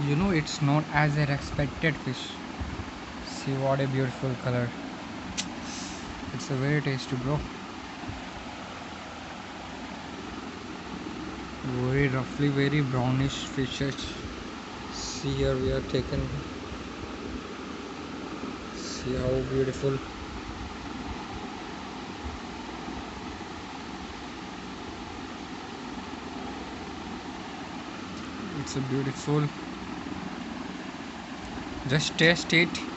You know, it's known as a respected fish. See what a beautiful color. It's a very tasty, bro. Very roughly, very brownish fishes. See here we are taken. See how beautiful. It's a beautiful. Just taste it.